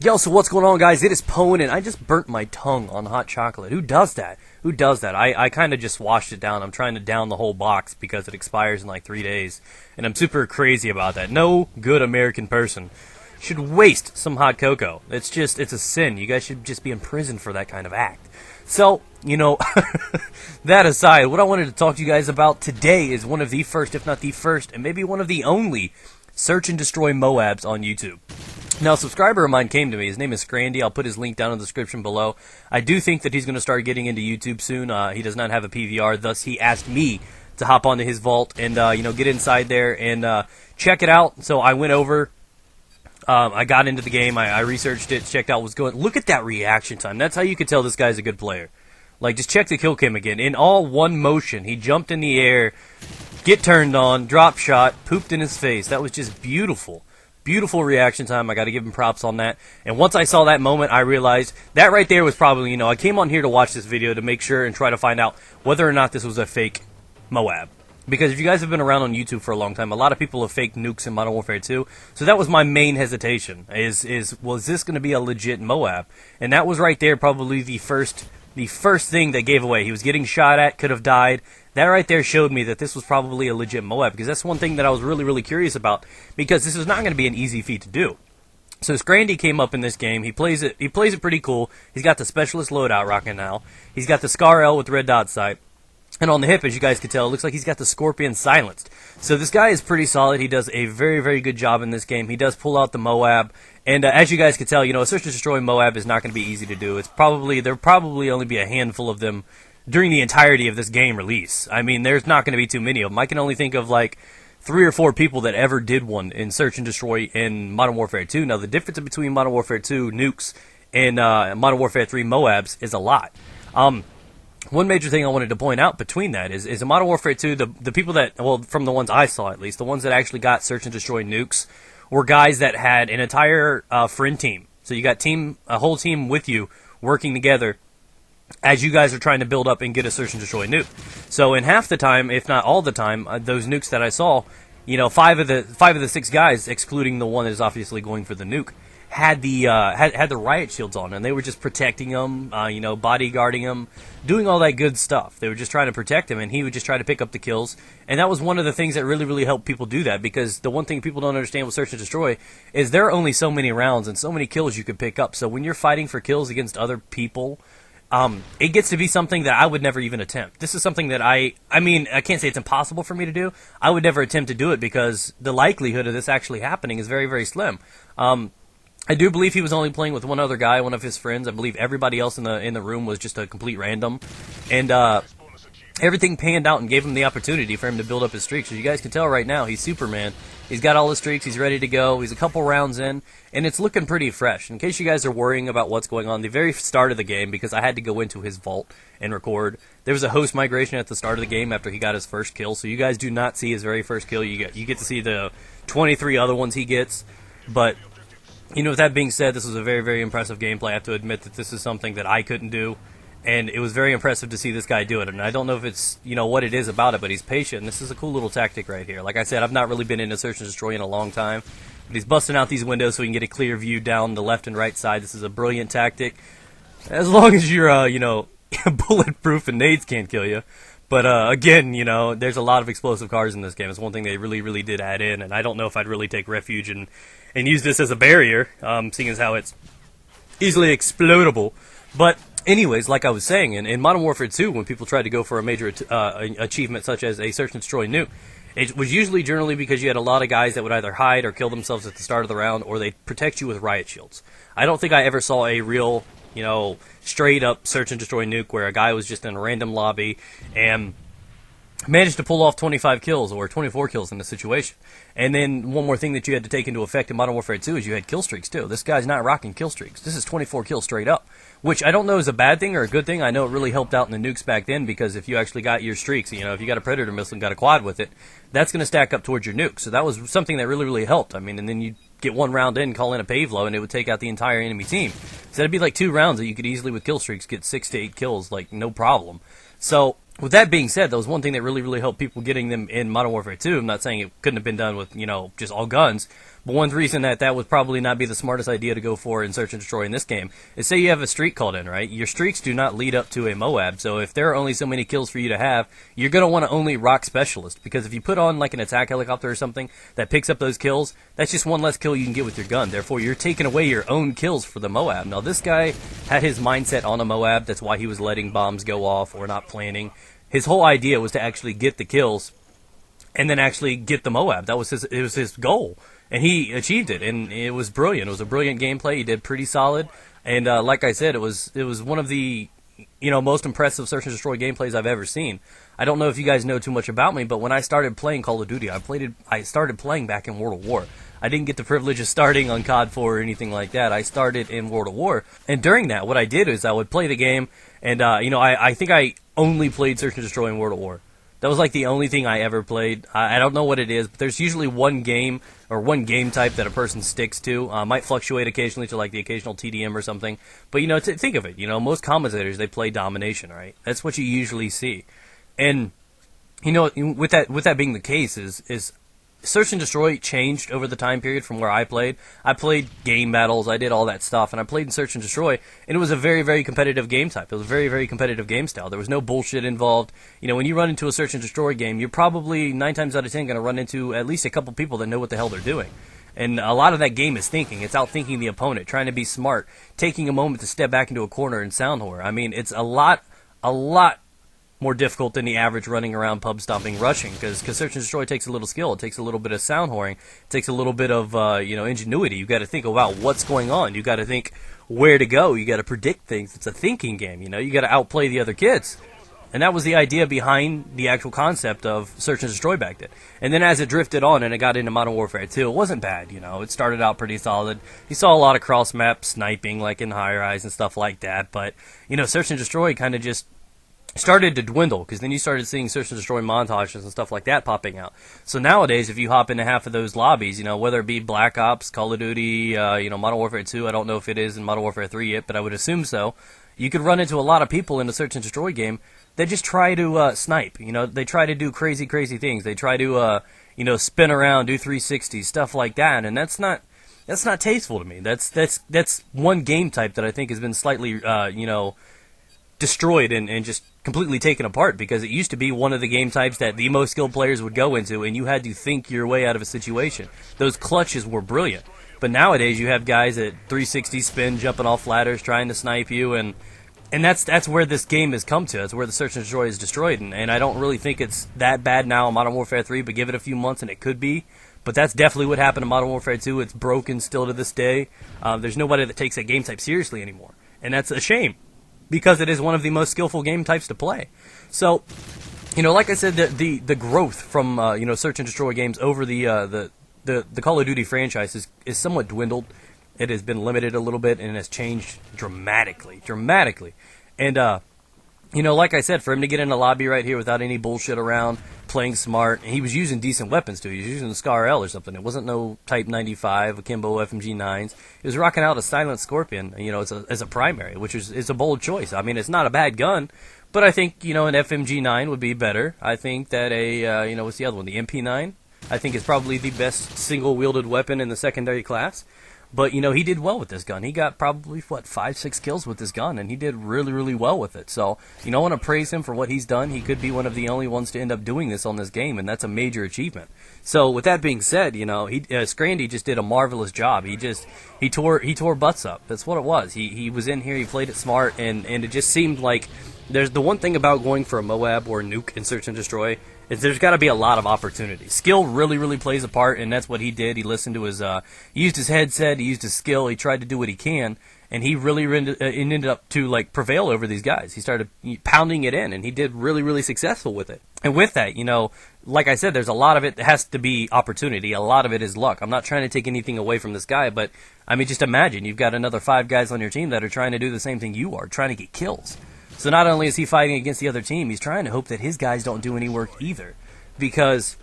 Yo, so what's going on, guys? It is Pwn, and I just burnt my tongue on hot chocolate. Who does that? Who does that? I kind of just washed it down. I'm trying to down the whole box because it expires in like 3 days, and I'm super crazy about that. No good American person should waste some hot cocoa. It's a sin. You guys should just be in prison for that kind of act. So, that aside, what I wanted to talk to you guys about today is one of the first, if not the first, and maybe one of the only search and destroy MOABs on YouTube. Now, a subscriber of mine came to me. His name is SnD. I'll put his link down in the description below. I do think that he's going to start getting into YouTube soon. He does not have a PVR, thus he asked me to hop onto his vault and, get inside there and check it out. So I went over. I got into the game. I researched it, checked out what was going on. Look at that reaction time. That's how you can tell this guy's a good player. Like, just check the kill cam again. In all one motion, he jumped in the air, get turned on, drop shot, pooped in his face. That was just beautiful. Beautiful reaction time. I got to give him props on that. And once I saw that moment, I realized that right there was probably, I came on here to watch this video to make sure and try to find out whether or not this was a fake MOAB. Because if you guys have been around on YouTube for a long time, a lot of people have faked nukes in Modern Warfare 2. So that was my main hesitation, was this going to be a legit MOAB? And that was right there probably the first thing that gave away. He was getting shot at, could have died. That right there showed me that this was probably a legit MOAB, because that's one thing that I was really, really curious about, because this is not going to be an easy feat to do. So SnD came up in this game. He plays it pretty cool. He's got the specialist loadout rocking now. He's got the Scar L with red dot sight. And on the hip, as you guys can tell, it looks like he's got the Scorpion silenced. So this guy is pretty solid. He does a very, very good job in this game. He does pull out the MOAB. And as you guys can tell, a search and destroy MOAB is not going to be easy to do. There'll probably only be a handful of them during the entirety of this game release. I mean, there's not going to be too many of them. I can only think of like 3 or 4 people that ever did one in search and destroy in Modern Warfare 2. Now, the difference between Modern Warfare 2 nukes and Modern Warfare 3 MOABs is a lot. One major thing I wanted to point out between that is in Modern Warfare 2, the people that, well, from the ones I saw at least, the ones that actually got search and destroy nukes were guys that had an entire friend team. So you got a whole team with you working together as you guys are trying to build up and get a search and destroy nuke. So in half the time, if not all the time, those nukes that I saw, 5 of the 6 guys, excluding the one that is obviously going for the nuke, had the riot shields on, and they were just protecting him, bodyguarding him, doing all that good stuff. They were just trying to protect him, and he would just try to pick up the kills. And that was one of the things that really, really helped people do that, because the one thing people don't understand with search and destroy is there are only so many rounds and so many kills you can pick up. So when you're fighting for kills against other people, it gets to be something that I would never even attempt. This is something that I can't say it's impossible for me to do. I would never attempt to do it because the likelihood of this actually happening is very, very slim. I do believe he was only playing with one other guy, one of his friends. I believe everybody else in the room was just a complete random. And everything panned out and gave him the opportunity for him to build up his streaks. So you guys can tell right now, he's Superman. He's got all his streaks. He's ready to go. He's a couple rounds in, and it's looking pretty fresh. In case you guys are worrying about what's going on, the very start of the game, because I had to go into his vault and record, there was a host migration at the start of the game after he got his first kill. So you guys do not see his very first kill. You get to see the 23 other ones he gets. But with that being said, this was a very, very impressive gameplay. I have to admit that this is something that I couldn't do, and it was very impressive to see this guy do it. And I don't know if it's, what it is about it, but he's patient, and this is a cool little tactic right here. Like I said, I've not really been into search and destroy in a long time, but he's busting out these windows so he can get a clear view down the left and right side. This is a brilliant tactic, as long as you're, bulletproof and nades can't kill you. But, again, there's a lot of explosive cars in this game. It's one thing they really, really did add in, and I don't know if I'd really take refuge and use this as a barrier, seeing as how it's easily explodable. But anyways, like I was saying, in Modern Warfare 2, when people tried to go for a major achievement such as a search and destroy nuke, it was usually generally because you had a lot of guys that would either hide or kill themselves at the start of the round, or they'd protect you with riot shields. I don't think I ever saw a real, straight up search and destroy nuke where a guy was just in a random lobby and managed to pull off 25 kills or 24 kills in a situation. And then one more thing that you had to take into effect in Modern Warfare 2 is you had kill streaks too. This guy's not rocking kill streaks. This is 24 kills straight up, which I don't know is a bad thing or a good thing. I know it really helped out in the nukes back then, because if you actually got your streaks, if you got a Predator missile and got a quad with it, that's going to stack up towards your nuke. So that was something that really, really helped. And then you get one round in, call in a pave-low, and it would take out the entire enemy team. So that'd be like 2 rounds that you could easily, with kill streaks, get 6 to 8 kills, like no problem. So with that being said, that was one thing that really, really helped people getting them in Modern Warfare 2. I'm not saying it couldn't have been done with, just all guns. But one reason that would probably not be the smartest idea to go for in Search and Destroy in this game is, say you have a streak called in, right? Your streaks do not lead up to a MOAB, so if there are only so many kills for you to have, you're going to want to only rock Specialist, because if you put on like an attack helicopter or something that picks up those kills, that's just one less kill you can get with your gun. Therefore, you're taking away your own kills for the MOAB. Now, this guy had his mindset on a MOAB. That's why he was letting bombs go off or not planning. His whole idea was to actually get the kills and then actually get the MOAB. It was his goal. And he achieved it, and it was brilliant. It was a brilliant gameplay. He did pretty solid, and like I said, it was one of the most impressive Search and Destroy gameplays I've ever seen. I don't know if you guys know too much about me, but when I started playing Call of Duty, I started playing back in World of War. I didn't get the privilege of starting on COD 4 or anything like that. I started in World of War, and during that, what I did is I would play the game, and I think I only played Search and Destroy in World of War. That was like the only thing I ever played. I don't know what it is, but there's usually one game or one game type that a person sticks to. Might fluctuate occasionally to like the occasional TDM or something. But think of it. Most commentators, they play domination, right? That's what you usually see. And with that being the case is Search and Destroy changed over the time period from where I played. I played game battles, I did all that stuff, and I played in Search and Destroy, and it was a very, very competitive game type. It was a very, very competitive game style. There was no bullshit involved. When you run into a Search and Destroy game, you're probably 9 times out of 10 going to run into at least a couple people that know what the hell they're doing. And a lot of that game is thinking. It's outthinking the opponent, trying to be smart, taking a moment to step back into a corner and sound whore. I mean, it's a lot more difficult than the average running around pub stomping rushing, because Search and Destroy takes a little skill. It takes a little bit of sound whoring. It takes a little bit of ingenuity. You got to think about what's going on. You got to think where to go. You got to predict things. It's a thinking game. You got to outplay the other kids. And that was the idea behind the actual concept of Search and Destroy back then. And then as it drifted on and it got into Modern Warfare 2, it wasn't bad. It started out pretty solid. You saw a lot of cross map sniping like in High Rise and stuff like that. But Search and Destroy kind of just started to dwindle, because then you started seeing Search and Destroy montages and stuff like that popping out. So nowadays, if you hop into half of those lobbies, whether it be Black Ops, Call of Duty, Modern Warfare 2, I don't know if it is in Modern Warfare 3 yet, but I would assume so, you could run into a lot of people in a Search and Destroy game that just try to snipe. They try to do crazy, crazy things. They try to, spin around, do 360s, stuff like that, and that's not tasteful to me. That's one game type that I think has been slightly, destroyed and just completely taken apart, because it used to be one of the game types that the most skilled players would go into, and you had to think your way out of a situation. Those clutches were brilliant. But nowadays you have guys at 360 spin, jumping off ladders, trying to snipe you, and that's where this game has come to. That's where the Search and Destroy is destroyed, and I don't really think it's that bad now in Modern Warfare 3, but give it a few months and it could be. But that's definitely what happened in Modern Warfare 2. It's broken still to this day. There's nobody that takes that game type seriously anymore, and that's a shame, because it is one of the most skillful game types to play. So, like I said, the growth from Search and Destroy games over the Call of Duty franchise is somewhat dwindled. It has been limited a little bit, and it has changed dramatically. And like I said, for him to get in the lobby right here without any bullshit around, playing smart, and he was using decent weapons too. He was using the Scar L or something. It wasn't no Type 95, Akimbo FMG9s. He was rocking out a Silent Scorpion, as a primary, which is a bold choice. I mean, it's not a bad gun, but I think, an FMG9 would be better. I think that what's the other one? The MP9, I think, is probably the best single-wielded weapon in the secondary class. But, he did well with this gun. He got probably, 5-6 kills with this gun, and he did really, really well with it. So, I want to praise him for what he's done. He could be one of the only ones to end up doing this on this game, and that's a major achievement. So, with that being said, SnD just did a marvelous job. He tore butts up. That's what it was. He was in here, he played it smart, and it just seemed like there's the one thing about going for a MOAB or a nuke in Search and Destroy is there's got to be a lot of opportunity. Skill really, really plays a part, and that's what he did. He listened to his, he used his headset, he used his skill, he tried to do what he can, and he really ended up to prevail over these guys. He started pounding it in, and he did really, really successful with it. And with that, like I said, there's a lot of it that has to be opportunity. A lot of it is luck. I'm not trying to take anything away from this guy, but I mean, just imagine you've got another 5 guys on your team that are trying to do the same thing you are, trying to get kills. So not only is he fighting against the other team, he's trying to hope that his guys don't do any work either. Because,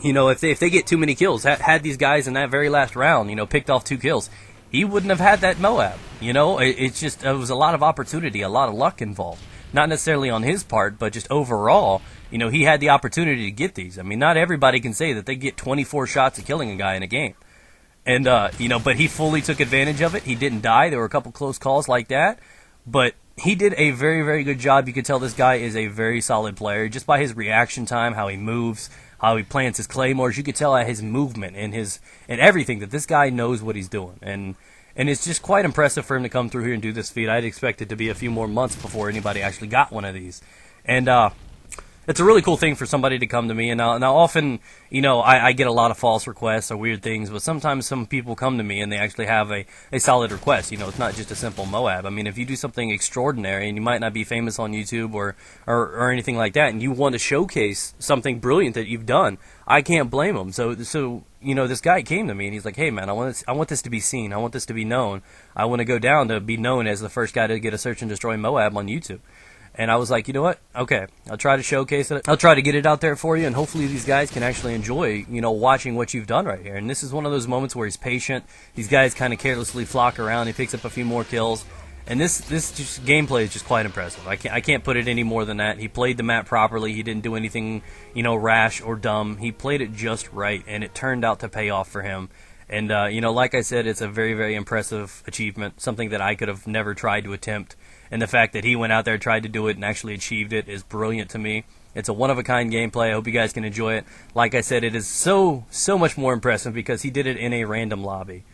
if they get too many kills, had these guys in that very last round, picked off 2 kills, he wouldn't have had that MOAB. It was a lot of opportunity, a lot of luck involved. not necessarily on his part, but just overall, he had the opportunity to get these. I mean, not everybody can say that they get 24 shots of killing a guy in a game. And, but he fully took advantage of it. He didn't die. There were a couple close calls like that. But he did a very, very good job. You could tell this guy is a very solid player just by his reaction time, how he moves, how he plants his claymores. You could tell at his movement and everything that this guy knows what he's doing. And it's just quite impressive for him to come through here and do this feat. I'd expect it to be a few more months before anybody actually got one of these. And it's a really cool thing for somebody to come to me. And now often, I get a lot of false requests or weird things, but sometimes some people come to me and they actually have a solid request. It's not just a simple MOAB. I mean, if you do something extraordinary and you might not be famous on YouTube or anything like that, and you want to showcase something brilliant that you've done, I can't blame them. So this guy came to me and he's like, hey man, I want this to be seen. I want this to be known. I want to go down to be known as the first guy to get a search and destroy MOAB on YouTube. And I was like, you know what? Okay, I'll try to showcase it. I'll try to get it out there for you, and hopefully these guys can actually enjoy, watching what you've done right here. And this is one of those moments where he's patient. These guys kind of carelessly flock around. He picks up a few more kills. And this just gameplay is just quite impressive. I can't put it any more than that. He played the map properly. He didn't do anything, rash or dumb. He played it just right, and it turned out to pay off for him. And, like I said, it's a very, very impressive achievement, something that I could have never tried to attempt. And the fact that he went out there, tried to do it, and actually achieved it is brilliant to me. It's a one-of-a-kind gameplay. I hope you guys can enjoy it. Like I said, it is so much more impressive because he did it in a random lobby.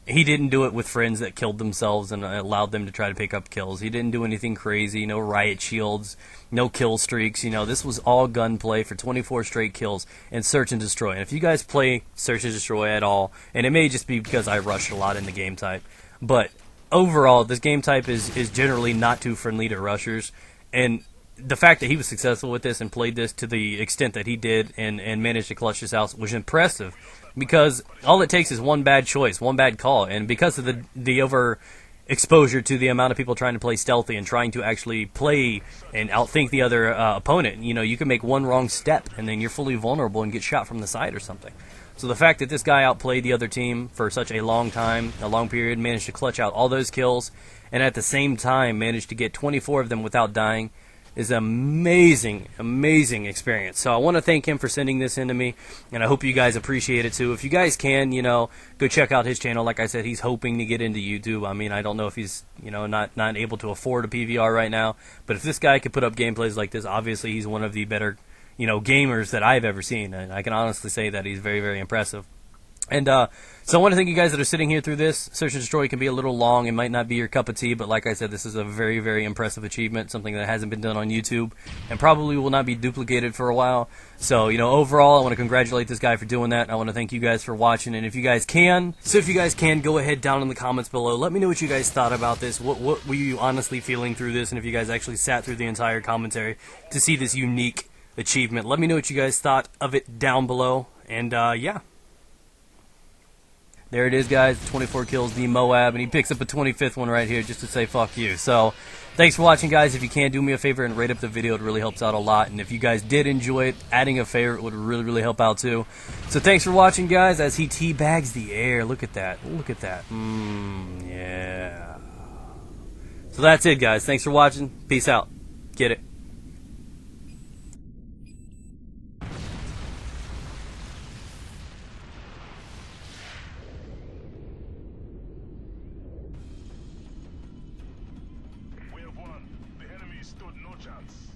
He didn't do it with friends that killed themselves and allowed them to try to pick up kills. He didn't do anything crazy, no riot shields, no kill streaks. This was all gunplay for 24 straight kills and search and destroy. And if you guys play search and destroy at all, and it may just be because I rushed a lot in the game type, but overall, this game type is generally not too friendly to rushers. And the fact that he was successful with this and played this to the extent that he did and managed to clutch this out was impressive. Because all it takes is one bad choice, one bad call, and because of the overexposure to the amount of people trying to play stealthy and trying to actually play and outthink the other opponent, you can make one wrong step and then you're fully vulnerable and get shot from the side or something. So the fact that this guy outplayed the other team for such a long time, a long period, managed to clutch out all those kills, and at the same time managed to get 24 of them without dying, is an amazing, amazing experience. So I want to thank him for sending this in to me, and I hope you guys appreciate it too. If you guys can, go check out his channel. Like I said, he's hoping to get into YouTube. I mean, I don't know if he's, not able to afford a PVR right now, but if this guy could put up gameplays like this, obviously he's one of the better, gamers that I've ever seen, and I can honestly say that he's very, very impressive. And so I want to thank you guys that are sitting here through this. Search and Destroy can be a little long. It might not be your cup of tea, but like I said, this is a very, very impressive achievement, something that hasn't been done on YouTube and probably will not be duplicated for a while. So, overall, I want to congratulate this guy for doing that. I want to thank you guys for watching, and if you guys can, go ahead down in the comments below. Let me know what you guys thought about this. What were you honestly feeling through this, and if you guys actually sat through the entire commentary to see this unique achievement. Let me know what you guys thought of it down below, and yeah. There it is, guys. 24 kills, the MOAB, and he picks up a 25th one right here just to say fuck you. So, thanks for watching, guys. If you can, do me a favor and rate up the video. It really helps out a lot. And if you guys did enjoy it, adding a favorite would really, really help out too. So, thanks for watching, guys, as he teabags the air. Look at that. Look at that. Yeah. So, that's it, guys. Thanks for watching. Peace out. Get it. We have won. The enemy stood no chance.